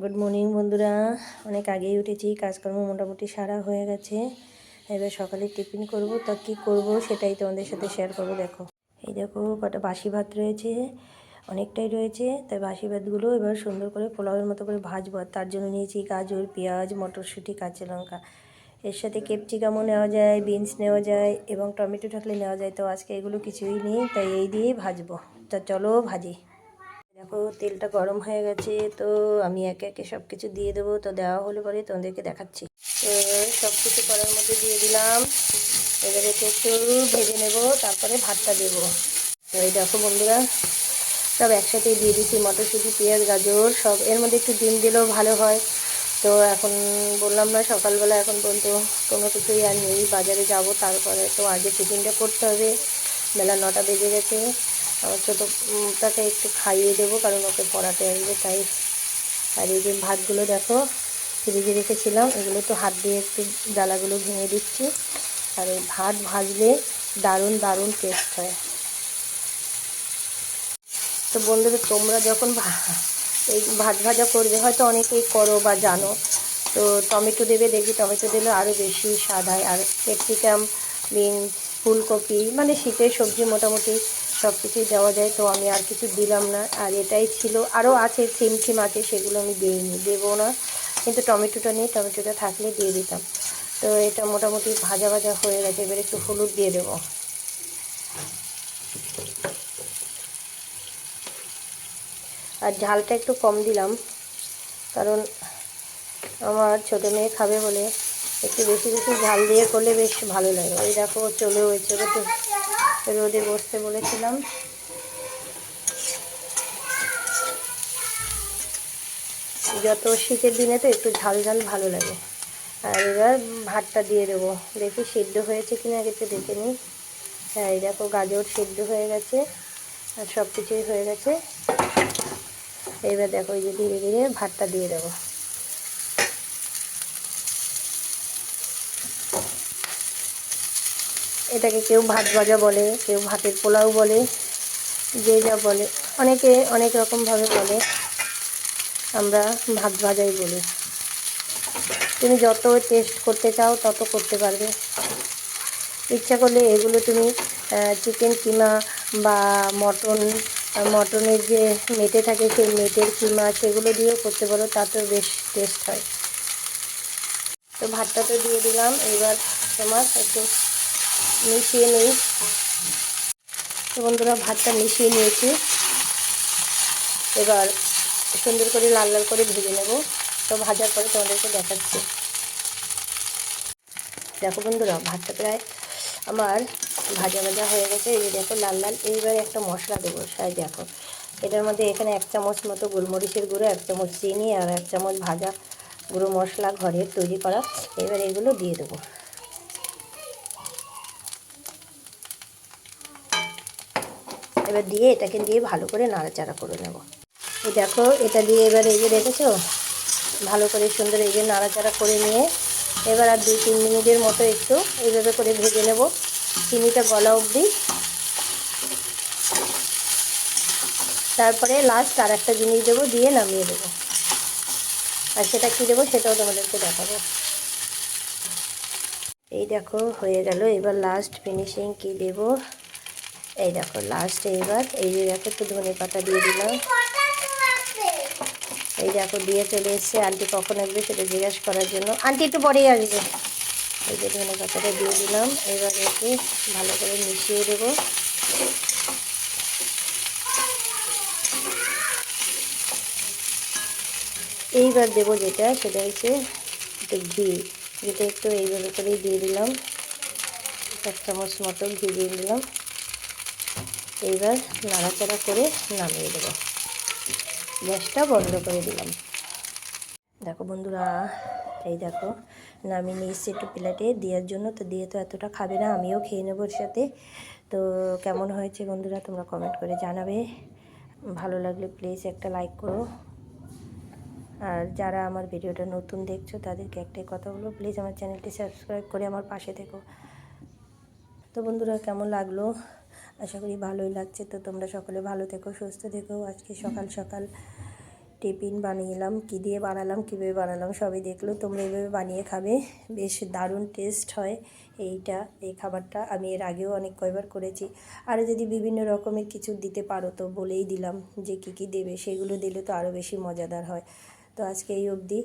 Good morning বন্ধুরা। অনেক আগেই উঠেছি, কাজকর্ম মোটামুটি সারা হয়ে গেছে। এবার সকালে টিফিন করব, তা কী করব সেটাই তোমাদের সাথে শেয়ার করব। দেখো, এই দেখো কটা বাসি ভাত রয়েছে, অনেকটাই রয়েছে। তাই বাসি ভাতগুলো এবার সুন্দর করে পোলাওয়ের মতো করে ভাজবো। তার জন্য নিয়েছি গাজর, পেঁয়াজ, মটরশুঁটি, কাঁচা লঙ্কা। এর সাথে ক্যাপসিকামও নেওয়া যায়, বিনস নেওয়া যায় এবং টমেটো থাকলে নেওয়া যায়। তো আজকে এগুলো কিছুই নেই, তাই এই দিয়েই ভাজবো। তা চলো ভাজি। দেখো তেলটা গরম হয়ে গেছে, তো আমি একে একে সব কিছু দিয়ে দেবো। তো দেওয়া হলে পরে তোমাদেরকে দেখাচ্ছি। তো সব কিছু করার মধ্যে দিয়ে দিলাম। এবারে একটু ভেজে নেব, তারপরে ভাতটা দেবো। তো এই দেখো বন্ধুরা, সব একসাথেই দিয়ে দিচ্ছি, মটরশুঁটি, পেঁয়াজ, গাজর সব। এর মধ্যে একটু ডিম দিলেও ভালো হয়। তো এখন বললাম না সকালবেলা এখন পর্যন্ত কোনো কিছুই আর নেই, বাজারে যাব তারপরে। তো আগে টিফিনটা করতে হবে, বেলা 9টা বেজে গেছে। আমার ছোটোটাকে একটু খাইয়ে দেবো, কারণ ওকে পড়াতে আসবে তাই। আর এই যে ভাতগুলো দেখো ফ্রিজে রেখেছিলাম, এগুলো তো হাত দিয়ে একটু ডালাগুলো ভেঙে দিচ্ছি। আর এই ভাত ভাজলে দারুণ দারুণ টেস্ট হয়। তো বন্ধুরা, তোমরা যখন এই ভাত ভাজা করবে, হয়তো অনেকেই করো বা জানো, তো টমেটো দেবে, দেখবি টমেটো দিলে আরও বেশি স্বাদ হয়। আর ক্যাপসিকাম, বিনস, ফুলকপি, মানে শীতের সবজি মোটামুটি সব কিছুই দেওয়া যায়। তো আমি আর কিছু দিলাম না, আর এটাই ছিল। আরও আছে, থিম আছে, সেগুলো আমি দিইনি, দেবো না। কিন্তু টমেটোটা নেই, টমেটোটা থাকলে দিয়ে দিতাম। তো এটা মোটামুটি ভাজা ভাজা হয়ে গেছে। এবার একটু হলুদ দিয়ে দেবো। আর ঝালটা একটু কম দিলাম, কারণ আমার ছোটো মেয়ে খাবে বলে একটু বেশি বেশি ঝাল দিয়ে করলে বেশ ভালো লাগে। ওই দেখো চলেও হয়েছে, একটু রোদে বসতে বলেছিলাম। যত শীতের দিনে তো একটু ঝাল ঝাল ভালো লাগে। আর এবার ভাতটা দিয়ে দেবো, দেখি সিদ্ধ হয়েছে কিনা আগে একটু দেখে নিই। হ্যাঁ, এই দেখো গাজর সিদ্ধ হয়ে গেছে আর সব কিছুই হয়ে গেছে। এবার দেখো এই যে ধীরে ধীরে ভাতটা দিয়ে দেবো। এটাকে কেউ ভাত ভাজা বলে, কেউ ভাতের পোলাও বলে, যে যা বলে, অনেকে অনেক রকমভাবে বলে। আমরা ভাত ভাজাই বলি। তুমি যত টেস্ট করতে চাও তত করতে পারবে। ইচ্ছা করলে এগুলো তুমি চিকেন কিমা বা মটনের যে মেটে থাকে সেই মেটের কিমা, সেগুলো দিয়েও করতে পারো, তাতেও বেশ টেস্ট হয়। তো ভাতটা তো দিয়ে দিলাম, এবার তোমার একটু মিশিয়ে নিই। তো বন্ধুরা, ভাতটা মিশিয়ে নিয়েছি, এবার সুন্দর করে লাল লাল করে ভেজে নেব। তো ভাজার পরে তোমাদেরকে দেখাচ্ছি। দেখো বন্ধুরা, ভাতটা প্রায় আমার ভাজা ভাজা হয়ে গেছে। এই যে দেখো লাল লাল। এইবার একটা মশলা দেবো। দেখো এটার মধ্যে এখানে 1 চামচ মতো গোলমরিচের গুঁড়ো, 1 চামচ চিনি আর 1 চামচ ভাজা গুঁড়ো মশলা ঘরের তৈরি করা। এবার এগুলো দিয়ে দেবো। এবার দিয়ে এটাকে দিয়ে ভালো করে নাড়াচাড়া করে নেব। এই দেখো এটা দিয়ে এবার এই যে দেখেছো ভালো করে সুন্দর এই যে নাড়াচাড়া করে নিয়ে এবার আর 2-3 মিনিটের মতো একটু এইভাবে করে ভেজে নেব, চিনিটা গলা অবধি। তারপরে লাস্ট আর একটা জিনিস দেবো, দিয়ে নামিয়ে দেবো। আর সেটা কী দেবো সেটাও তোমাদেরকে দেখাবো। এই দেখো হয়ে গেল। এবার লাস্ট ফিনিশিং কি দেব, এই দেখো লাস্টে এবার এই যে দেখো একটু ধনে পাতা দিয়ে দিলাম। এই দেখো দিয়ে চলে এসছে। আন্টি কখন আসবে সেটা জিজ্ঞাসা করার জন্য, আন্টি একটু পরেই আসবে। এই যে ধনে পাতাটা দিয়ে দিলাম। এবার একে ভালো করে মিশিয়ে দেবো। এইবার দেবো যেটা, সেটা হচ্ছে একটু ঘি। যেটা একটু এইভাবে করেই দিয়ে দিলাম, 1 চামচ মতো ঘি দিয়ে দিলাম। এইবার নাড়াচাড়া করে নামিয়ে দেবো, গ্যাসটা বন্ধ করে দিলাম। দেখো বন্ধুরা, এই দেখো নামিয়ে নিয়ে এসছি একটু প্লেটে দেওয়ার জন্য। তো দিয়ে তো এতটা খাবে না, আমিও খেয়ে নেবো ওর সাথে। তো কেমন হয়েছে বন্ধুরা তোমরা কমেন্ট করে জানাবে। ভালো লাগলে প্লিজ একটা লাইক করো। আর যারা আমার ভিডিওটা নতুন দেখছো তাদেরকে একটাই কথা বলবো, প্লিজ আমার চ্যানেলটি সাবস্ক্রাইব করে আমার পাশে থেকো। তো বন্ধুরা, কেমন লাগলো? আশা করি ভালোই লাগছে। তো তোমরা সকলে ভালো থেকো, সুস্থ থেকো। আজকে সকাল সকাল টিফিন বানিয়েলাম, কী দিয়ে বানালাম, কীভাবে বানালাম সবই দেখলো। তোমরা এইভাবে বানিয়ে খাবে, বেশ দারুণ টেস্ট হয় এই খাবারটা। আমি এর আগেও অনেক কয়বার করেছি। আরও যদি বিভিন্ন রকমের কিছু দিতে পারো তো বলেই দিলাম যে কী কী দেবে, সেগুলো দিলে তো আরও বেশি মজাদার হয়। তো আজকে এই অবধি।